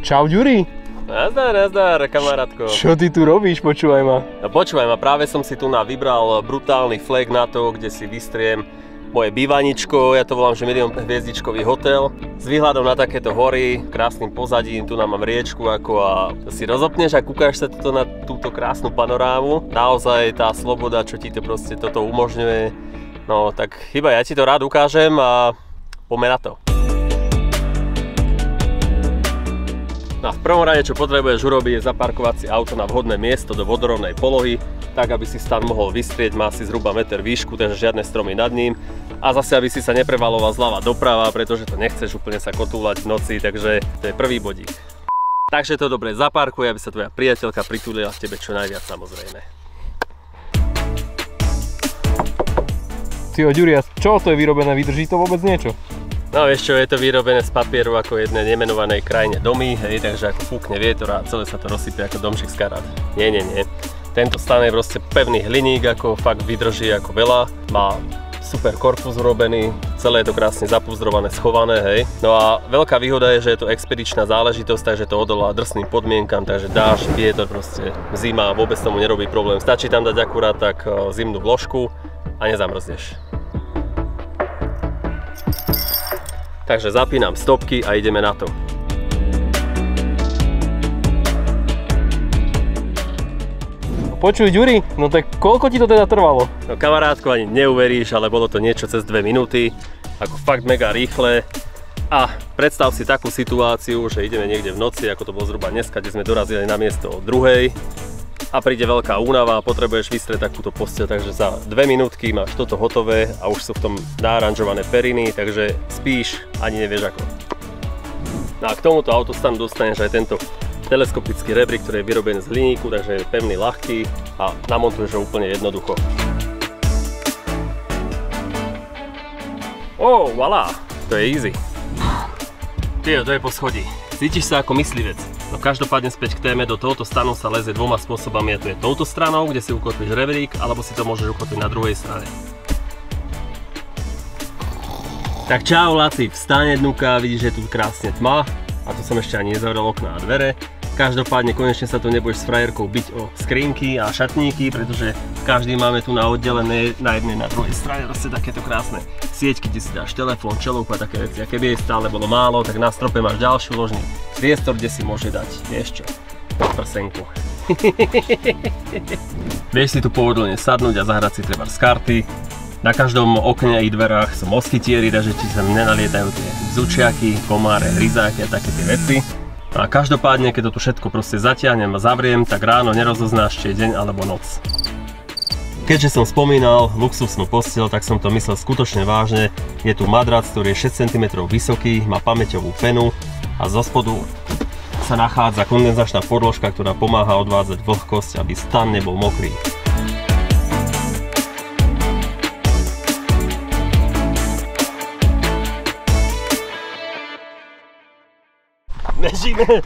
Čau, Ďuri. Nazdar, kamarátko. Čo ty tu robíš, počúvaj ma? No počúvaj ma, práve som si tu vybral brutálny flag na to, kde si vystriem moje bývaničko, ja to volám, že miliónhviezdičkový hotel. S výhľadom na takéto hory, krásnym pozadím, tu mám riečku a si rozopneš a kúkáš sa na túto krásnu panorámu. Naozaj tá sloboda, čo ti to proste toto umožňuje, no tak chyba, ja ti to rád ukážem a poďme na to. No a v prvom rade, čo potrebuješ urobiť, je zaparkovať si auto na vhodné miesto do vodorovnej polohy, tak aby si stan mohol vystrieť, má si zhruba meter výšku, takže žiadne stromy nad ním. A zase, aby si sa neprevaloval zľava doprava, pretože to nechceš úplne sa kotúľať v noci, takže to je prvý bodík. Takže to dobre zaparkuj, aby sa tvoja priateľka pritúlila k tebe čo najviac, samozrejme. Tyjo, Ďuri, čo to je vyrobené? Vydrží to vôbec niečo? No vieš čo, je to vyrobené z papieru ako jednej nemenovanej krajine domy, hej, takže ako fúkne vietor a celé sa to rozsype ako domček z karát. Nie. Tento stan je proste pevný hliník, ako fakt vydrží ako veľa. Má super korpus urobený, celé je to krásne zapúzdrované, schované, hej. No a veľká výhoda je, že je to expedičná záležitosť, takže to odolá drsným podmienkam, takže dážď, vietor, proste zima, vôbec tomu nerobí problém. Stačí tam dať akurát tak zimnú vložku a nezamrzneš. Takže zapínam stopky a ideme na to. Počuj, Ďuri, no tak koľko ti to teda trvalo? No kamarátko, ani neuveríš, ale bolo to niečo cez 2 minúty, ako fakt mega rýchle. A predstav si takú situáciu, že ideme niekde v noci, ako to bolo zhruba dneska, kde sme dorazili na miesto o 2:00 a príde veľká únava a potrebuješ vystrieť takúto posteľ, takže za 2 minútky máš toto hotové a už sú v tom naranžované periny, takže spíš, ani nevieš ako. No a k tomuto autostanu dostaneš aj tento teleskopický rebrík, ktorý je vyrobený z hliníku, takže je pevný, ľahký a namontuješ ho úplne jednoducho. Voilà, to je easy. Tyjo, to je po schodí. Cítiš sa ako myslivec. No každopádne späť k téme, do tohoto stanu sa leze dvoma spôsobami, a to je touto stranou, kde si ukotvíš rebrík, alebo si to môžeš ukotviť na druhej strane. Tak čau Laci, vstaň dnuka, vidíš, že je tu krásne tma a tu som ešte ani nezavrel okná a dvere. Každopádne konečne sa tu nebudeš s frajerkou byť o skrinky a šatníky, pretože každý máme tu na oddelené na jednej na druhej strane proste takéto krásne sieťky, kde si dáš telefón, čelovku a také veci. A keby jej stále bolo málo, tak na strope máš ďalšiu ložný priestor, kde si môže dať, vieš čo, prsenku. Vieš si tu pohodlne sadnúť a zahrať si treba z karty. Na každom okne i dverách sú moskytieri, takže ti sa nenalietajú tie bzučiaky, komáre, hryzáky a také tie veci. A každopádne, keď to tu všetko proste zatiahnem a zavriem, tak ráno nerozoznáš, či je deň alebo noc. Keďže som spomínal luxusnú posteľ, tak som to myslel skutočne vážne. Je tu madrac, ktorý je 6 cm vysoký, má pamäťovú penu a zo spodu sa nachádza kondenzačná podložka, ktorá pomáha odvádzať vlhkosť, aby stan nebol mokrý. Bežíme!